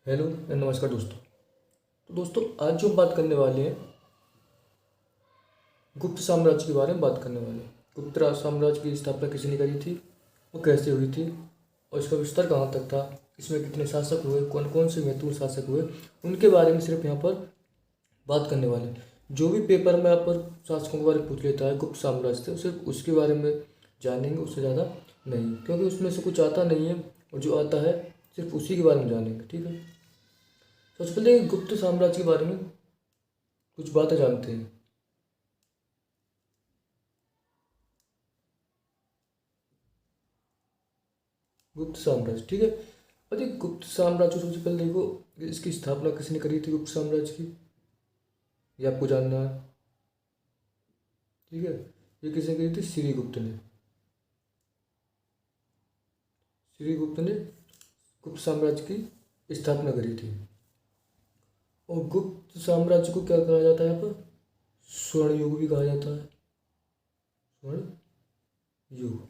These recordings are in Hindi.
हेलो नमस्कार दोस्तों। तो दोस्तों आज जो हम बात करने वाले हैं गुप्त साम्राज्य के बारे में बात करने वाले हैं। गुप्त साम्राज्य की स्थापना किसने करी थी, वो कैसे हुई थी और इसका विस्तार कहाँ तक था, इसमें कितने शासक हुए, कौन कौन से महत्वपूर्ण शासक हुए, उनके बारे में सिर्फ यहाँ पर बात करने वाले हैं। जो भी पेपर में यहाँ पर शासकों के बारे में पूछ लेता है गुप्त साम्राज्य से, सिर्फ उसके बारे में जानेंगे, उससे ज़्यादा नहीं, क्योंकि उसमें से कुछ आता नहीं है और जो आता है सिर्फ उसी के बारे में जानेंगे। ठीक है, सबसे पहले गुप्त साम्राज्य के बारे में कुछ बातें जानते हैं। गुप्त साम्राज्य, ठीक है। और ये गुप्त साम्राज्य सबसे पहले देखो, इसकी स्थापना किसने करी थी गुप्त साम्राज्य की, ये आपको जानना है। ठीक है, ये किसने करी थी? श्रीगुप्त ने। श्रीगुप्त ने गुप्त साम्राज्य की स्थापना करी थी। और गुप्त साम्राज्य को क्या कहा जाता है यहाँ पर? स्वर्ण युग भी कहा जाता है। स्वर्ण युग।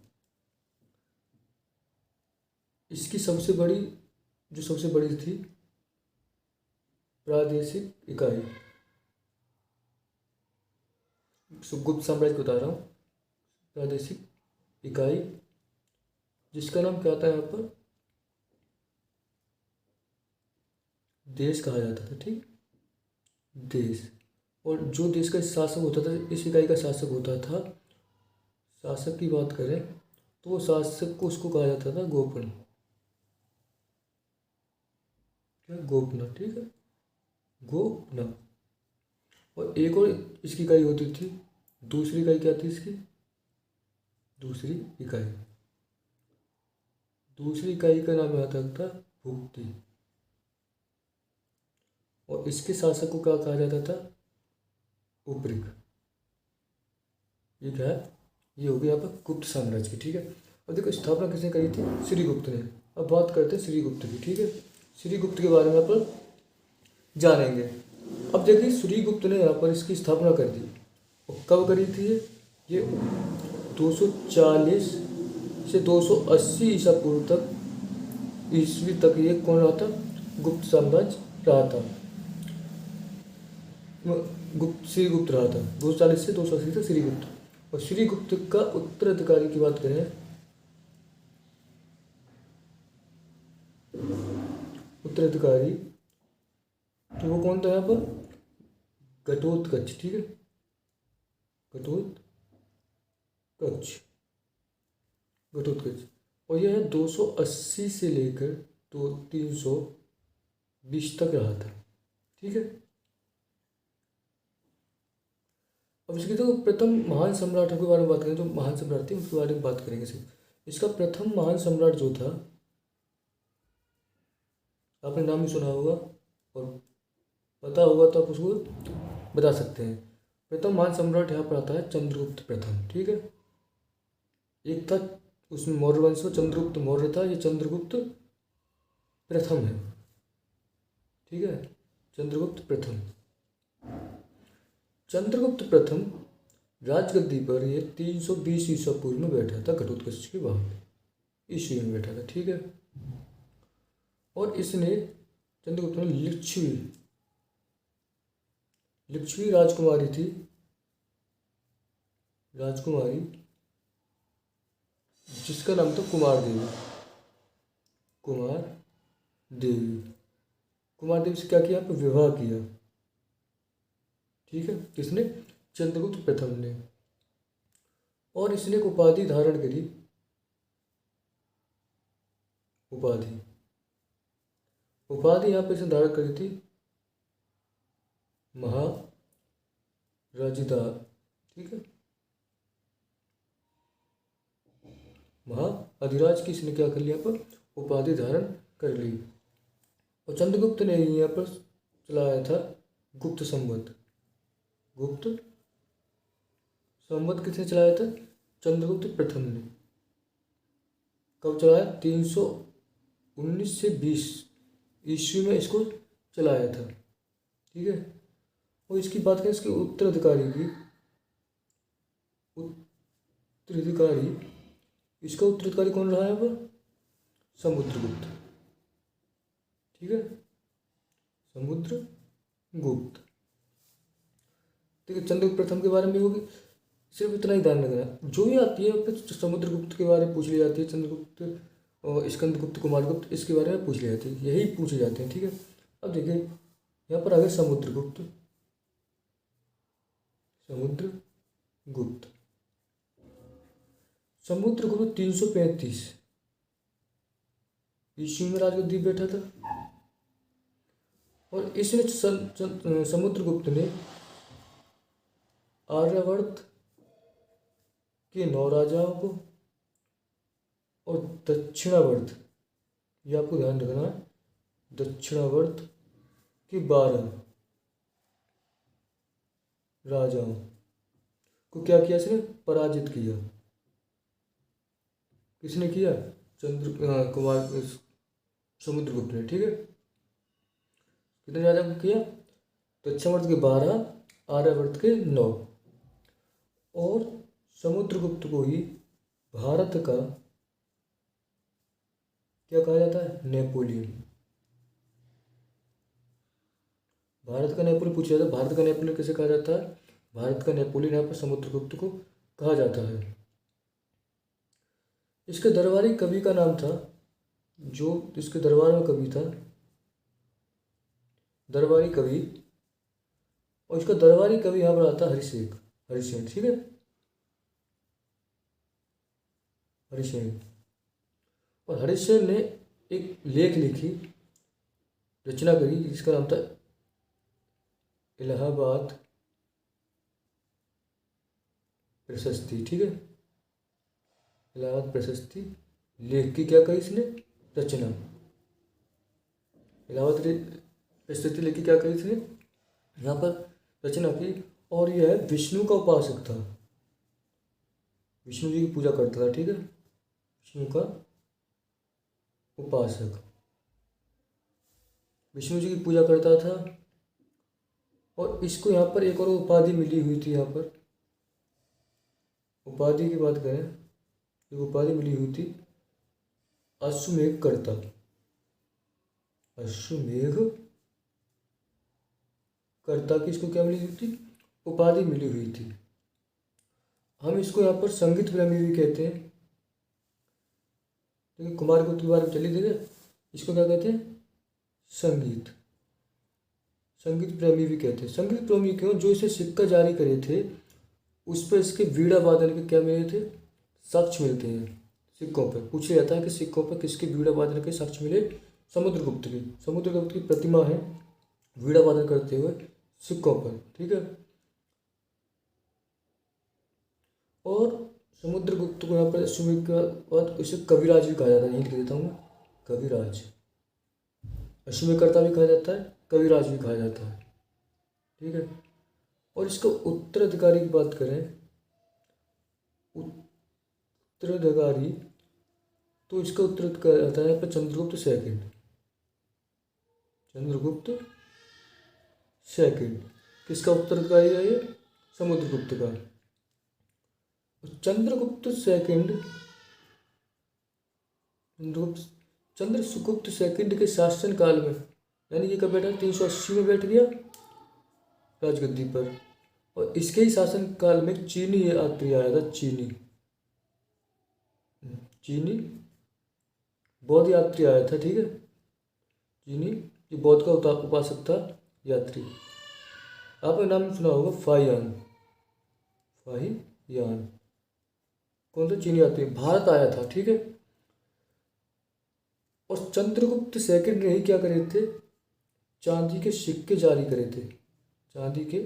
इसकी सबसे बड़ी थी प्रादेशिक इकाई। गुप्त साम्राज्य को बता रहा हूँ, प्रादेशिक इकाई, जिसका नाम क्या था यहाँ पर? देश कहा जाता था। ठीक, देश। और जो देश का शासक होता था, इस इकाई का शासक होता था, शासक की बात करें तो वो शासक को उसको कहा जाता था गोपन। क्या? गोपना। ठीक है, गोपना। और एक और इसकी इकाई होती थी, दूसरी इकाई क्या थी इसकी? दूसरी इकाई, दूसरी इकाई का नाम आता था भुक्ति। और इसके शासक को क्या कहा जाता था? उपरिक। ये क्या है? ये हो गया यहाँ पर गुप्त साम्राज्य की। ठीक है, और देखो स्थापना किसने करी थी? श्रीगुप्त ने। अब बात करते हैं श्रीगुप्त की। ठीक है, श्रीगुप्त के बारे में यहाँ पर जानेंगे। अब देखिए, श्रीगुप्त ने यहाँ पर इसकी स्थापना कर दी। और कब करी थी ये? 240 से 280 ईसा पूर्व तक, ईस्वी तक ये कौन रहा था? गुप्त साम्राज्य रहा था। श्रीगुप्त रहा था 240 से 280 तक श्रीगुप्त। और श्रीगुप्त का उत्तराधिकारी की बात करें, उत्तराधिकारी, तो वो कौन था यहाँ पर? घटोत्कच। ठीक है, घटोत्कच, घटोत्कच। और यह 280 से लेकर तो 320 तक रहा था। ठीक है, अब इसकी तो प्रथम महान सम्राटों के बारे में बात करें, जो महान सम्राट थे उनके बारे में बात करेंगे सिर्फ। इसका प्रथम महान सम्राट जो था, आपने नाम ही सुना होगा और पता होगा तो आप उसको बता सकते हैं। प्रथम महान सम्राट यहाँ पर आता है चंद्रगुप्त प्रथम। ठीक है, एक था उसमें मौर्य वंश में चंद्रगुप्त मौर्य था, ये चंद्रगुप्त प्रथम है। ठीक है, चंद्रगुप्त प्रथम। चंद्रगुप्त प्रथम राजगद्दी पर ये 320 ईसा पूर्व में बैठा था, घटोत्कच के बाद ईस्वी में बैठा था। ठीक है, और इसने चंद्रगुप्त ने लिच्छवी राजकुमारी थी, राजकुमारी, जिसका नाम था कुमार देवी। कुमार देवी, कुमार देवी से क्या किया? आपको विवाह किया। ठीक है, किसने? चंद्रगुप्त प्रथम ने। और इसने एक उपाधि धारण करी, उपाधि, उपाधि यहाँ पे इसने धारण करी थी महाराजदार। ठीक है, महाअधिराज की इसने क्या कर लिया पर? उपाधि धारण कर ली। और चंद्रगुप्त ने यहाँ पर चलाया था गुप्त संवत। गुप्त संवत किसने चलाया था? चंद्रगुप्त प्रथम ने। कब चलाया? 319 से 20 ईस्वी में इसको चलाया था। ठीक है, और इसकी बात करें इसके उत्तराधिकारी की, उत्तराधिकारी, इसका उत्तराधिकारी कौन रहा है? पर समुद्रगुप्त। ठीक है, समुद्रगुप्त। ठीक है, चंद्रगुप्त प्रथम के बारे में होगी, सिर्फ इतना ही ध्यान रखना। जो भी आती है फिर समुद्रगुप्त के बारे में पूछ ली जाती है, चंद्रगुप्त और स्कंदगुप्त, कुमारगुप्त, इसके बारे में पूछ ली जाती है, यही पूछे जाते हैं। ठीक है, अब देखिए यहाँ पर आ गया समुद्रगुप्त। समुद्रगुप्त समुद्रगुप्त 335 ईस्वी में राजगद्दी पे बैठा था, और इसने समुद्रगुप्त ने आर्यावर्त के 9 राजाओं को और दक्षिणावर्त, ये आपको ध्यान रखना है, दक्षिणावर्त के 12 राजाओं को क्या किया, इसने पराजित किया। किसने किया? कुमार समुद्रगुप्त ने। ठीक है, कितने राजा को किया? दक्षिणावर्त के 12, आर्यावर्त के 9। और समुद्रगुप्त को ही भारत का क्या कहा जाता है? नेपोलियन। भारत का नेपोलियन पूछा जाता है। भारत का नेपोलियन कैसे कहा जाता है? भारत का नेपोलियन यहाँ पर समुद्रगुप्त को कहा जाता है। इसके दरबारी कवि का नाम था, जो इसके दरबार में कवि था, दरबारी कवि, और इसका दरबारी कवि यहाँ पर आता है हरिसेन। ठीक है, हरिसेन। और हरिसेन ने एक लेख लिखी, रचना करी, जिसका नाम था इलाहाबाद प्रशस्ति। ठीक है, इलाहाबाद प्रशस्ति लेख की क्या कही इसने? रचना। इलाहाबाद प्रशस्ति लेख की क्या कही इसने? यहाँ पर रचना की। और यह विष्णु का उपासक था, विष्णु जी की पूजा करता था। ठीक है, विष्णु का उपासक, विष्णु जी की पूजा करता था। और इसको यहाँ पर एक और उपाधि मिली हुई थी। यहाँ पर उपाधि की बात करें, एक उपाधि मिली हुई थी अश्वमेघ कर्ता। अश्वमेघ कर्ता की इसको क्या मिली हुई थी? उपाधि मिली हुई थी। हम इसको यहाँ पर संगीत प्रेमी भी कहते हैं। देखिए, कुमारगुप्त के बारे में चलिए देखिए, इसको क्या कहते हैं? संगीत प्रेमी भी कहते हैं। संगीत प्रेमी क्यों? जो इसे सिक्का जारी करे थे, उस पर इसके वीणा वादन के क्या मिले थे? साक्ष्य मिलते हैं। सिक्कों पर पूछा जाता है कि सिक्कों पर किसके वीणा वादन के साक्ष्य मिले? समुद्रगुप्त की। समुद्रगुप्त की प्रतिमा है वीणा वादन करते हुए सिक्कों पर। ठीक है, और समुद्रगुप्त को यहाँ पर अश्वमेघ का बाद इसे कविराज भी कहा जाता है। यही लिख देता हूँ मैं, कविराज। अश्वमेधकर्ता भी कहा जाता है, कविराज भी कहा जाता है। ठीक है, और इसका उत्तराधिकारी की बात करें, उत्तराधिकारी, तो इसका उत्तराधिकारी आता है यहाँ पर चंद्रगुप्त सेकंड। चंद्रगुप्त सेकंड किसका उत्तराधिकारी है? ये समुद्रगुप्त का। चंद्रगुप्त सेकंड, चंद्रगुप्त सेकंड के शासन काल में, यानी ये कब बैठा? 380 में बैठ गया राजगद्दी पर। और इसके ही शासन काल में चीनी ये यात्री आया था। चीनी बौद्ध यात्री आया था। ठीक है, चीनी ये बौद्ध का उपासक था, यात्री। आपने नाम सुना होगा फाहियान। कौन सा? चीनी यात्री भारत आया था। ठीक है, और चंद्रगुप्त सेकंड ने ही क्या करे थे? चांदी के सिक्के जारी करे थे। चांदी के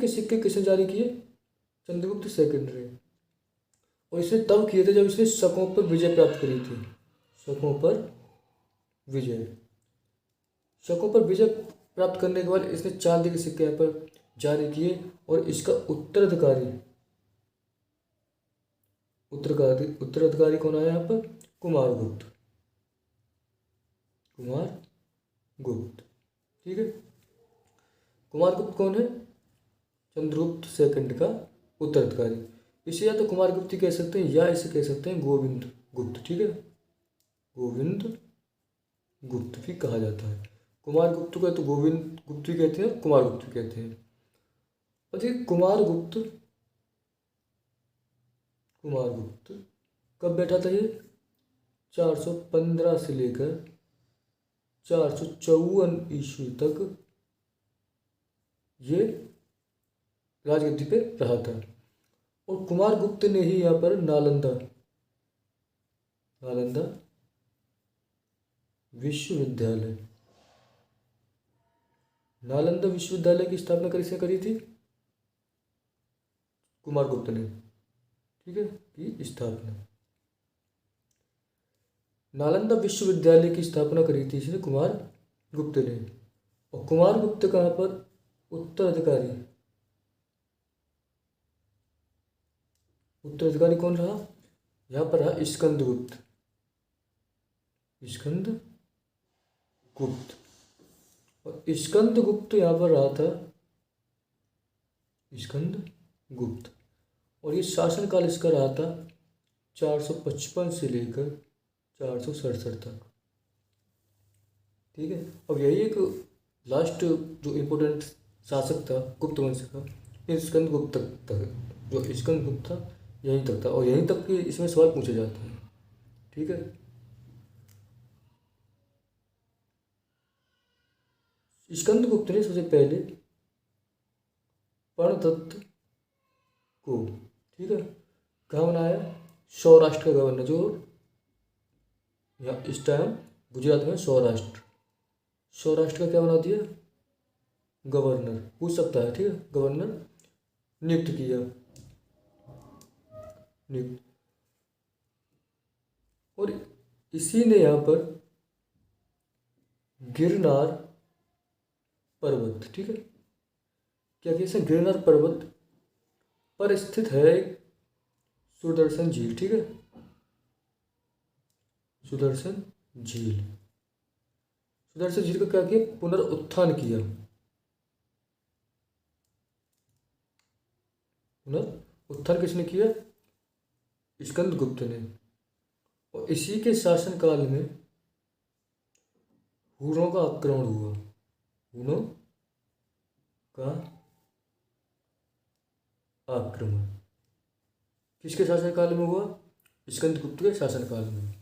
सिक्के किसने जारी किए? चंद्रगुप्त सेकंड ने। और इसे तब किए थे जब इसने शकों पर विजय प्राप्त करी थी। शकों पर विजय प्राप्त करने के बाद इसने चांदी के सिक्के यहाँ पर जारी किए। और इसका उत्तराधिकारी कौन आया यहाँ पर? कुमारगुप्त। ठीक है, कुमारगुप्त कौन है? चंद्रगुप्त सेकंड का उत्तराधिकारी। इसे या तो कुमारगुप्त कह सकते हैं, या इसे कह सकते हैं गोविंद गुप्त। ठीक है, गोविंद गुप्त भी कहा जाता है। कुमार गुप्त को तो गोविंद गुप्त भी कहते हैं, कुमार गुप्त भी कहते हैं। और देखिए कुमार गुप्त कब बैठा था ये? 415 से लेकर 454 ईस्वी तक ये राजगद्दी पे रहा था। और कुमार गुप्त ने ही यहाँ पर नालंदा विश्वविद्यालय नालंदा विश्वविद्यालय की स्थापना किसने करी थी? कुमार गुप्त ने, ठीक है, की स्थापना। नालंदा विश्वविद्यालय की स्थापना करी थी इसने कुमार गुप्त ने। और कुमार गुप्त कहाँ पर उत्तराधिकारी कौन रहा? यहाँ पर रहा स्कंदगुप्त। और स्कंदगुप्त यहाँ पर रहा था, स्कंदगुप्त। और ये शासनकाल इसका रहा था 455 से लेकर 467 तक, ठीक है। अब यही एक लास्ट जो इम्पोर्टेंट शासक था गुप्त वंश का, स्कंदगुप्त तक जो स्कंदगुप्त था यहीं तक था। और यहीं तक कि इसमें सवाल पूछे जाते हैं, ठीक है। स्कंदगुप्त ने सबसे पहले पर्णदत्त को, ठीक है, कहाँ बनाया? सौराष्ट्र का गवर्नर, जो या इस टाइम गुजरात में सौराष्ट्र का क्या बना दिया? गवर्नर। पूछ सकता है, ठीक है, गवर्नर नियुक्त किया। और इसी ने यहाँ पर गिरनार पर्वत, ठीक है, क्या कहते हैं? गिरनार पर्वत पर स्थित है एक सुदर्शन झील, ठीक है, सुदर्शन झील का क्या किया? पुनरुत्थान किया। पुनरुत्थान किसने किया? स्कंदगुप्त ने। और इसी के शासनकाल में हुनों का आक्रमण हुआ। हुनों का आक्रमण किसके शासनकाल में हुआ? स्कंदगुप्त के शासनकाल में।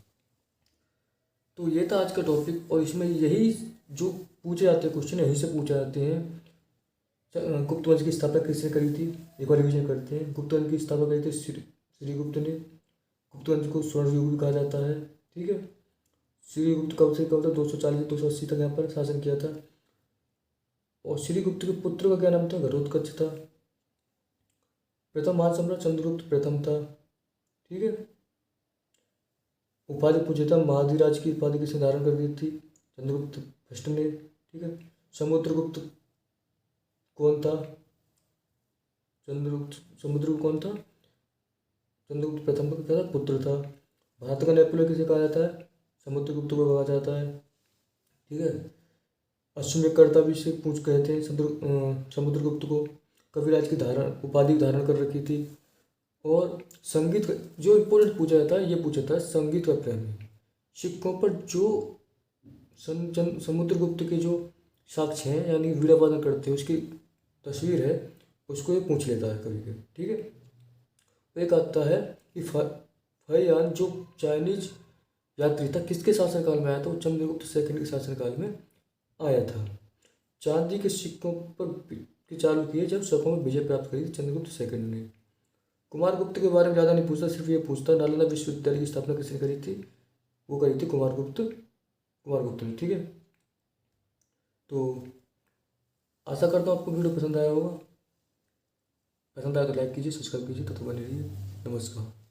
तो ये था आज का टॉपिक। और इसमें यही जो पूछे जाते हैं क्वेश्चन यहीं से पूछे जाते हैं। गुप्त वंश की स्थापना किसने करी थी? एक बार रिविजन करते हैं। गुप्त वंश की स्थापना करी थी श्रीगुप्त ने। गुप्त वंश को स्वर्ण युग भी कहा जाता है, ठीक है। श्रीगुप्त कब से कब तक? 240 से 280 तक यहाँ पर शासन किया था। और श्रीगुप्त के पुत्र का क्या नाम था? घटोत्कच था। प्रथम महान सम्राट चंद्रगुप्त प्रथम था, ठीक है। उपाधि पूछा था, महाधिराज की उपाधि किसने धारण कर दी थी? चंद्रगुप्त फर्स्ट ने, ठीक है। समुद्रगुप्त कौन था? समुद्रगुप्त कौन था? चंद्रगुप्त प्रथम का क्या था? पुत्र था। भारत का नेपोलियन किसे कहा जाता है? समुद्रगुप्त को कहा जाता है, ठीक है। अश्वमेधकर्ता भी से पूछ गए थे समुद्रगुप्त को। कविराज की उपाधि धारण कर रखी थी। और संगीत जो इम्पोर्टेंट पूछा जाता है, ये पूछा जाता है संगीत का प्रेमी। सिक्कों पर जो समुद्रगुप्त के जो साक्ष्य हैं, यानी वीणा वादन करते हैं, उसकी तस्वीर है, उसको ये पूछ लेता है कभी कभी, ठीक है। एक आता है कि फहियान जो चाइनीज यात्री था किसके शासनकाल में आया था? वो चंद्रगुप्त सेकंड के शासनकाल में आया था। चांदी के सिक्कों पर चालू किए जब शकों में विजय प्राप्त करी थी चंद्रगुप्त सेकंड ने। कुमार गुप्त के बारे में ज़्यादा नहीं पूछता, सिर्फ ये पूछता नालंदा विश्वविद्यालय की स्थापना किसने करी थी? वो करी थी कुमार गुप्त ने, ठीक है। तो आशा करता हूँ आपको वीडियो पसंद आया होगा। पसंद आया तो लाइक कीजिए, सब्सक्राइब कीजिए। तो बने रहिए। नमस्कार।